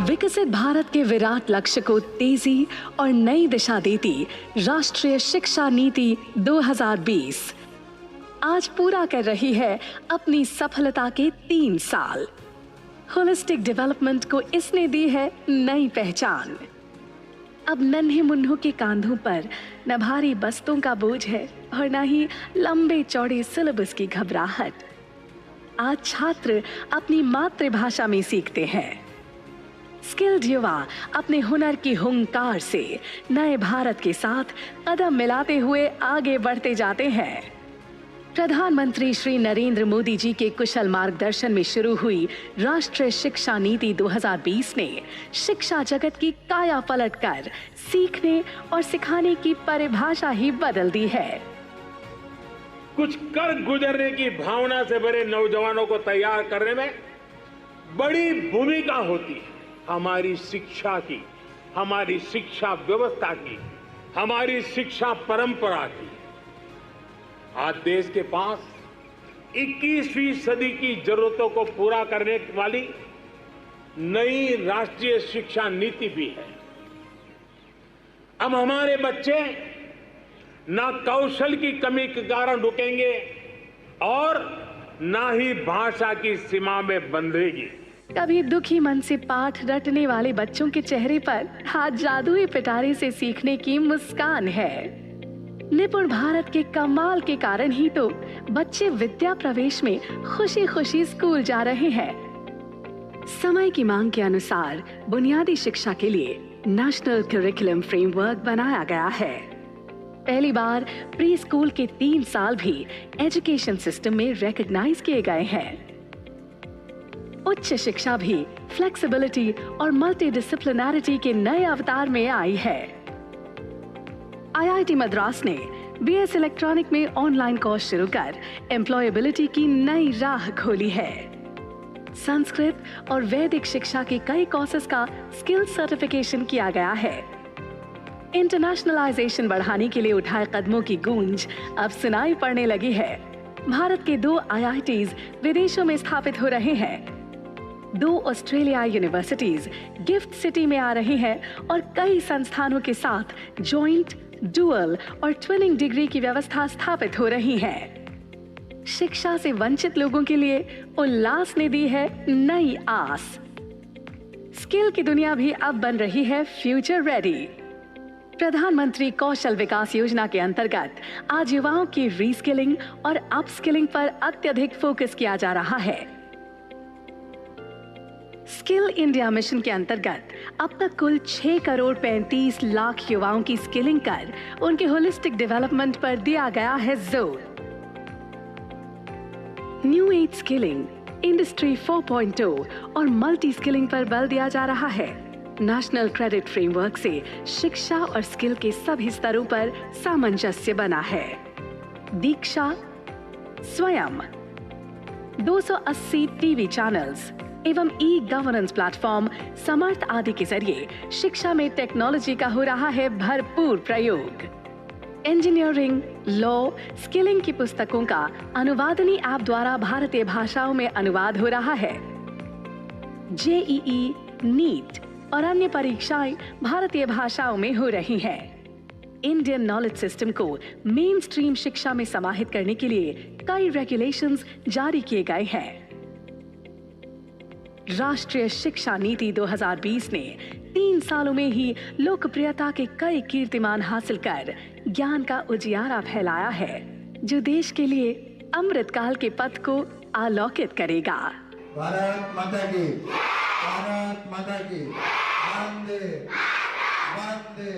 विकसित भारत के विराट लक्ष्य को तेजी और नई दिशा देती राष्ट्रीय शिक्षा नीति 2020 आज पूरा कर रही है अपनी सफलता के 3 साल। होलिस्टिक डेवलपमेंट को इसने दी है नई पहचान। अब नन्हे मुन्नों के कांधों पर न भारी बस्तों का बोझ है और न ही लंबे चौड़े सिलेबस की घबराहट। आज छात्र अपनी मातृभाषा में सीखते हैं। स्किल्ड युवा अपने हुनर की हुंकार से नए भारत के साथ कदम मिलाते हुए आगे बढ़ते जाते हैं। प्रधानमंत्री श्री नरेंद्र मोदी जी के कुशल मार्गदर्शन में शुरू हुई राष्ट्रीय शिक्षा नीति 2020 ने शिक्षा जगत की काया पलट कर सीखने और सिखाने की परिभाषा ही बदल दी है। कुछ कर गुजरने की भावना से भरे नौजवानों को तैयार करने में बड़ी भूमिका होती है हमारी शिक्षा की, हमारी शिक्षा व्यवस्था की, हमारी शिक्षा परंपरा की। आज देश के पास 21वीं सदी की जरूरतों को पूरा करने वाली नई राष्ट्रीय शिक्षा नीति भी है। अब हमारे बच्चे ना कौशल की कमी के कारण रुकेंगे और ना ही भाषा की सीमा में बंधेगी। कभी दुखी मन से पाठ रटने वाले बच्चों के चेहरे पर आज जादुई पिटारे से सीखने की मुस्कान है। निपुण भारत के कमाल के कारण ही तो बच्चे विद्या प्रवेश में खुशी खुशी स्कूल जा रहे हैं। समय की मांग के अनुसार बुनियादी शिक्षा के लिए नेशनल करिकुलम फ्रेमवर्क बनाया गया है। पहली बार प्री स्कूल के 3 साल भी एजुकेशन सिस्टम में रिकॉग्नाइज किए गए हैं। उच्च शिक्षा भी फ्लेक्सिबिलिटी और मल्टीडिसिप्लिनरिटी के नए अवतार में आई है। आईआईटी मद्रास ने बीएस इलेक्ट्रॉनिक में ऑनलाइन कोर्स शुरू कर एम्प्लॉयबिलिटी की नई राह खोली है। संस्कृत और वैदिक शिक्षा के कई कोर्सेज का स्किल सर्टिफिकेशन किया गया है। इंटरनेशनलाइजेशन बढ़ाने के लिए उठाए कदमों की गूंज अब सुनाई पड़ने लगी है। भारत के 2 आईआईटीज विदेशों में स्थापित हो रहे हैं। 2 ऑस्ट्रेलिया यूनिवर्सिटीज गिफ्ट सिटी में आ रही हैं और कई संस्थानों के साथ जॉइंट, डुअल और ट्विनिंग डिग्री की व्यवस्था स्थापित हो रही है। शिक्षा से वंचित लोगों के लिए उल्लास ने दी है नई आस। स्किल की दुनिया भी अब बन रही है फ्यूचर रेडी। प्रधानमंत्री कौशल विकास योजना के अंतर्गत आज युवाओं की रीस्किलिंग और अपस्किलिंग पर अत्यधिक फोकस किया जा रहा है। स्किल इंडिया मिशन के अंतर्गत अब तक कुल 6 करोड़ 35 लाख युवाओं की स्किलिंग कर उनके होलिस्टिक डेवलपमेंट पर दिया गया है जोर। न्यू एज स्किलिंग, इंडस्ट्री 4.0 और मल्टी स्किलिंग पर बल दिया जा रहा है। नेशनल क्रेडिट फ्रेमवर्क से शिक्षा और स्किल के सभी स्तरों पर सामंजस्य बना है। दीक्षा, स्वयं, 280 टीवी चैनल्स एवं ई गवर्नेंस प्लेटफॉर्म समर्थ आदि के जरिए शिक्षा में टेक्नोलॉजी का हो रहा है भरपूर प्रयोग। इंजीनियरिंग, लॉ, स्किलिंग की पुस्तकों का अनुवादनी ऐप द्वारा भारतीय भाषाओं में अनुवाद हो रहा है। जेईई, नीट और अन्य परीक्षाएं भारतीय भाषाओं में हो रही हैं। इंडियन नॉलेज सिस्टम को मेन स्ट्रीम शिक्षा में समाहित करने के लिए कई रेगुलेशंस जारी किए गए हैं। राष्ट्रीय शिक्षा नीति 2020 ने 3 सालों में ही लोकप्रियता के कई कीर्तिमान हासिल कर ज्ञान का उजियारा फैलाया है, जो देश के लिए अमृतकाल के पथ को आलोकित करेगा। भारत माता की, भारत माता की, वंदे वंदे।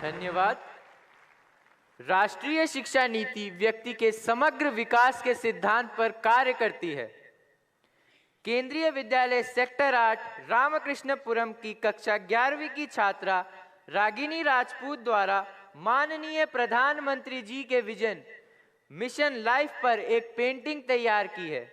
धन्यवाद। राष्ट्रीय शिक्षा नीति व्यक्ति के समग्र विकास के सिद्धांत पर कार्य करती है। केंद्रीय विद्यालय सेक्टर 8 रामकृष्णपुरम की कक्षा 11वीं की छात्रा रागिनी राजपूत द्वारा माननीय प्रधानमंत्री जी के विजन मिशन लाइफ पर एक पेंटिंग तैयार की है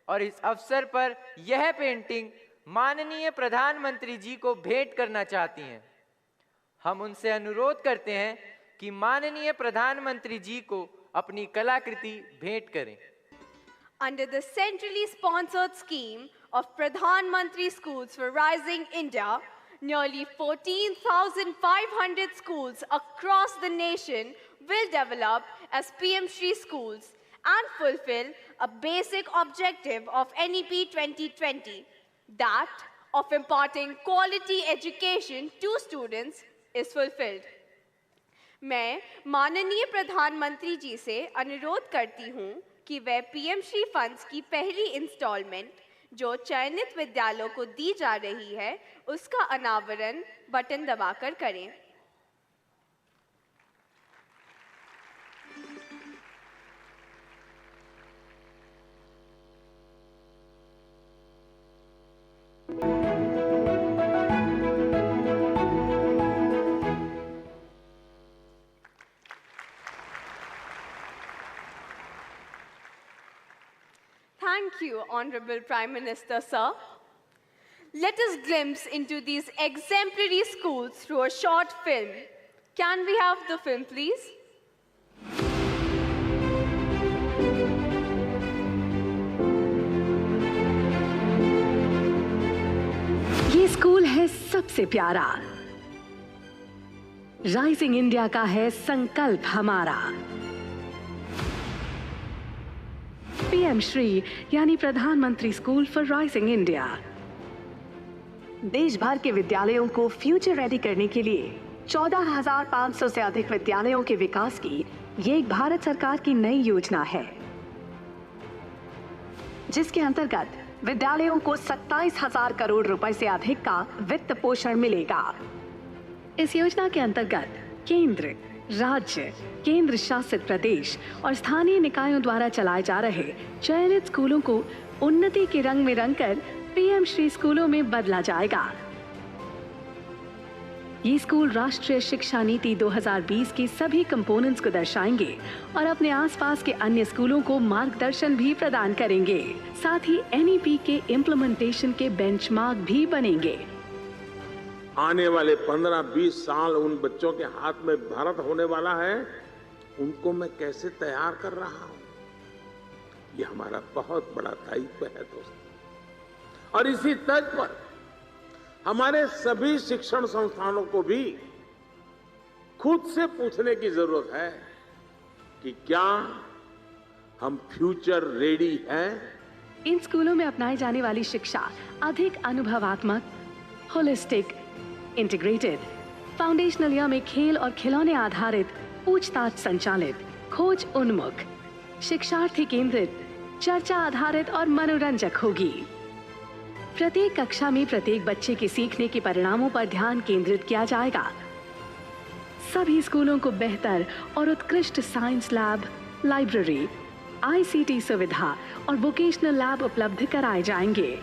और इस अवसर पर यह पेंटिंग माननीय प्रधानमंत्री जी को भेंट करना चाहती हैं। हम उनसे अनुरोध करते हैं कि माननीय प्रधानमंत्री जी को अपनी कलाकृति भेंट करें। Under the centrally sponsored scheme of Pradhan Mantri Schools for Rising India, nearly 14,500 schools across the nation will develop as PM Shri schools and fulfill a basic objective of NEP 2020, that of imparting quality education to students is fulfilled. मैं माननीय प्रधानमंत्री जी से अनुरोध करती हूँ कि वे PM Shri funds की पहली इंस्टॉलमेंट जो चयनित विद्यालयों को दी जा रही है उसका अनावरण बटन दबाकर करें। Thank you, Honorable Prime Minister, sir. Let us glimpse into these exemplary schools through a short film. Can we have the film, please? ये स्कूल है सबसे प्यारा, राइजिंग इंडिया का है संकल्प हमारा। पीएम श्री यानी प्रधानमंत्री स्कूल फॉर राइजिंग इंडिया देश भर के विद्यालयों को फ्यूचर रेडी करने के लिए 14,500 से अधिक विद्यालयों के विकास की ये एक भारत सरकार की नई योजना है, जिसके अंतर्गत विद्यालयों को 27,000 करोड़ रुपए से अधिक का वित्त पोषण मिलेगा। इस योजना के अंतर्गत केंद्र, राज्य, केंद्र शासित प्रदेश और स्थानीय निकायों द्वारा चलाए जा रहे चयनित स्कूलों को उन्नति के रंग में रंगकर पीएम श्री स्कूलों में बदला जाएगा। ये स्कूल राष्ट्रीय शिक्षा नीति 2020 के सभी कंपोनेंट्स को दर्शाएंगे और अपने आसपास के अन्य स्कूलों को मार्गदर्शन भी प्रदान करेंगे। साथ ही एनईपी के इम्प्लीमेंटेशन के बेंचमार्क भी बनेंगे। आने वाले 15-20 साल उन बच्चों के हाथ में भारत होने वाला है, उनको मैं कैसे तैयार कर रहा हूं, ये हमारा बहुत बड़ा दायित्व है दोस्तों। और इसी तर्ज पर हमारे सभी शिक्षण संस्थानों को भी खुद से पूछने की जरूरत है कि क्या हम फ्यूचर रेडी हैं? इन स्कूलों में अपनाई जाने वाली शिक्षा अधिक अनुभवात्मक, होलिस्टिक, इंटीग्रेटेड, फाउंडेशनल या में खेल और खिलौने आधारित, पूछताछ संचालित, खोज उन्मुख, शिक्षार्थी केंद्रित, चर्चा आधारित और मनोरंजक होगी। प्रत्येक कक्षा में प्रत्येक बच्चे के सीखने के परिणामों पर ध्यान केंद्रित किया जाएगा। सभी स्कूलों को बेहतर और उत्कृष्ट साइंस लैब, लाइब्रेरी, आईसीटी सुविधा और वोकेशनल लैब उपलब्ध कराए जाएंगे।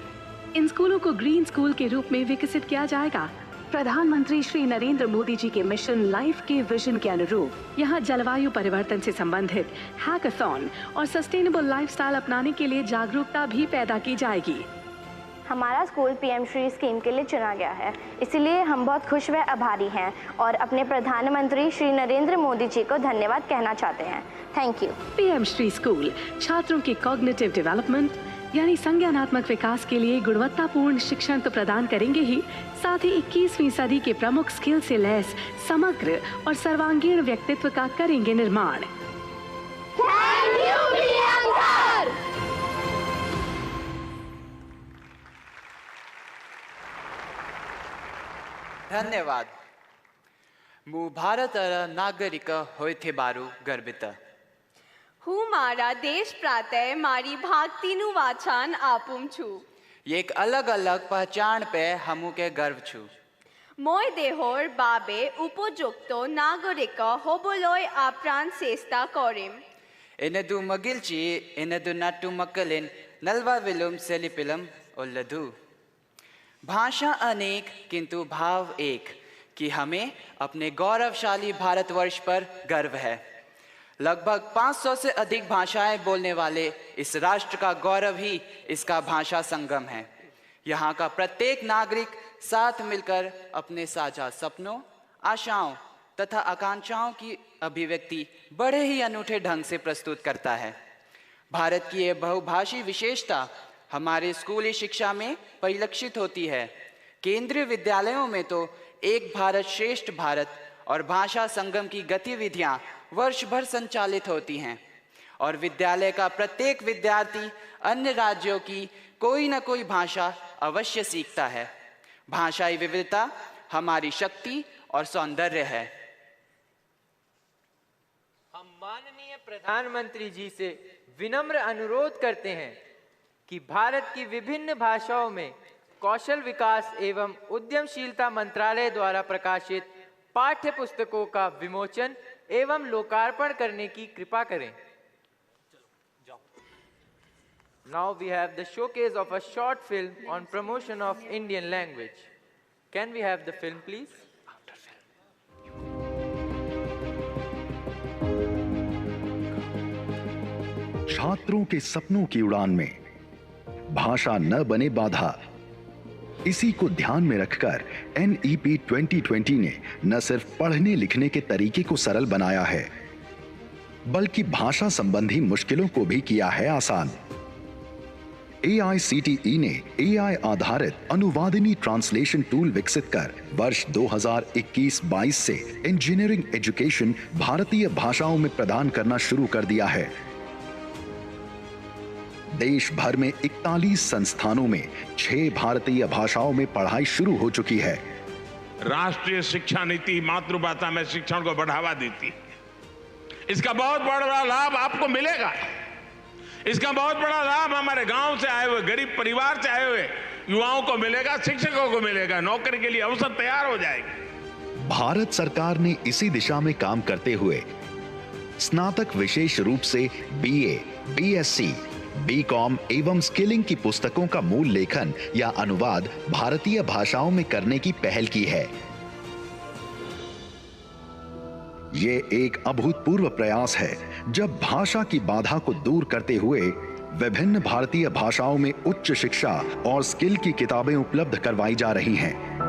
इन स्कूलों को ग्रीन स्कूल के रूप में विकसित किया जाएगा। प्रधानमंत्री श्री नरेंद्र मोदी जी के मिशन लाइफ के विजन के अनुरूप यहाँ जलवायु परिवर्तन से संबंधित हैकाथॉन और सस्टेनेबल लाइफस्टाइल अपनाने के लिए जागरूकता भी पैदा की जाएगी। हमारा स्कूल पीएम श्री स्कीम के लिए चुना गया है, इसीलिए हम बहुत खुश व आभारी हैं और अपने प्रधानमंत्री श्री नरेंद्र मोदी जी को धन्यवाद कहना चाहते हैं। Thank you. PM Shri school छात्रों के कॉग्निटिव डेवलपमेंट यानी संज्ञानात्मक विकास के लिए गुणवत्तापूर्ण शिक्षण तो प्रदान करेंगे ही, साथ ही 21वीं सदी के प्रमुख स्किल से लैस समग्र और सर्वांगीण व्यक्तित्व का करेंगे निर्माण। Thank you PM sir. धन्यवाद। मु भारतर नागरिक होइथे बारू गर्वित હું મારા દેશ પ્રાતય મારી ભાગતીનું વાછાન આપું છું। एक अलग अलग पहचान पे हमू के गर्व छु। মই দেহৰ বাবে উপযুক্ত নাগৰিক হ'বলৈ আপ্ৰাণ চেষ্টা কৰিম। एनेदु मगिलची एनेदु नाटु मक्कलिन नलवा विलुम सेलिपिलम ओल्लदु। भाषा अनेक किंतु भाव एक, कि हमें अपने गौरवशाली भारतवर्ष पर गर्व है। लगभग 500 से अधिक भाषाएं बोलने वाले इस राष्ट्र का गौरव ही इसका भाषा संगम है। यहाँ का प्रत्येक नागरिक साथ मिलकर अपने साझा सपनों, आशाओं तथा आकांक्षाओं की अभिव्यक्ति बड़े ही अनूठे ढंग से प्रस्तुत करता है। भारत की यह बहुभाषी विशेषता हमारे स्कूली शिक्षा में परिलक्षित होती है। केंद्रीय विद्यालयों में तो एक भारत श्रेष्ठ भारत और भाषा संगम की गतिविधियां वर्ष भर संचालित होती हैं और विद्यालय का प्रत्येक विद्यार्थी अन्य राज्यों की कोई न कोई भाषा अवश्य सीखता है। भाषाई विविधता हमारी शक्ति और सौंदर्य है। हम माननीय प्रधानमंत्री जी से विनम्र अनुरोध करते हैं कि भारत की विभिन्न भाषाओं में कौशल विकास एवं उद्यमशीलता मंत्रालय द्वारा प्रकाशित पाठ्य पुस्तकों का विमोचन एवं लोकार्पण करने की कृपा करें। Now we have the showcase of a short film on promotion of Indian language. Can we have the film, please? छात्रों के सपनों की उड़ान में भाषा न बने बाधा, इसी को ध्यान में रखकर NEP 2020 ने न सिर्फ पढ़ने लिखने के तरीके को सरल बनाया है, बल्कि भाषा संबंधी मुश्किलों को भी किया है आसान। AICTE ने AI आधारित अनुवादिनी ट्रांसलेशन टूल विकसित कर वर्ष 2021-22 से इंजीनियरिंग एजुकेशन भारतीय भाषाओं में प्रदान करना शुरू कर दिया है। देश भर में 41 संस्थानों में 6 भारतीय भाषाओं में पढ़ाई शुरू हो चुकी है। राष्ट्रीय शिक्षा नीति मातृभाषा में शिक्षण को बढ़ावा देती है। इसका बहुत बड़ा लाभ आपको मिलेगा। इसका बहुत बड़ा लाभ हमारे गांव से आए हुए, गरीब परिवार से आए हुए युवाओं को मिलेगा, शिक्षकों को मिलेगा, नौकरी के लिए अवसर तैयार हो जाएगी। भारत सरकार ने इसी दिशा में काम करते हुए स्नातक विशेष रूप से BA, BSc, BCom एवं स्किलिंग की पुस्तकों का मूल लेखन या अनुवाद भारतीय भाषाओं में करने की पहल की है। ये एक अभूतपूर्व प्रयास है जब भाषा की बाधा को दूर करते हुए विभिन्न भारतीय भाषाओं में उच्च शिक्षा और स्किल की किताबें उपलब्ध करवाई जा रही हैं।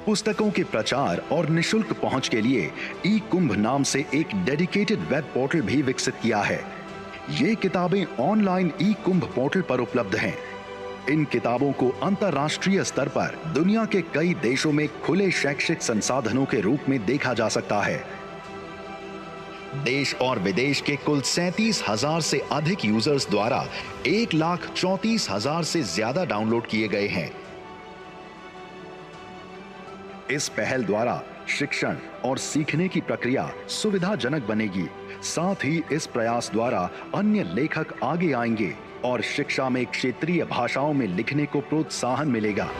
पुस्तकों के प्रचार और निशुल्क पहुंच के लिए ई-कुंभ नाम से एक डेडिकेटेड वेब पोर्टल भी विकसित किया है। ये किताबें ऑनलाइन ई-कुंभ पोर्टल पर उपलब्ध हैं। इन किताबों को अंतर्राष्ट्रीय स्तर पर दुनिया के कई देशों में खुले शैक्षिक संसाधनों के रूप में देखा जा सकता है। देश और विदेश के कुल 37,000 से अधिक यूजर्स द्वारा 1,34,000 से ज्यादा डाउनलोड किए गए हैं। इस पहल द्वारा शिक्षण और सीखने की प्रक्रिया सुविधाजनक बनेगी। साथ ही इस प्रयास द्वारा अन्य लेखक आगे आएंगे और शिक्षा में क्षेत्रीय भाषाओं में लिखने को प्रोत्साहन मिलेगा।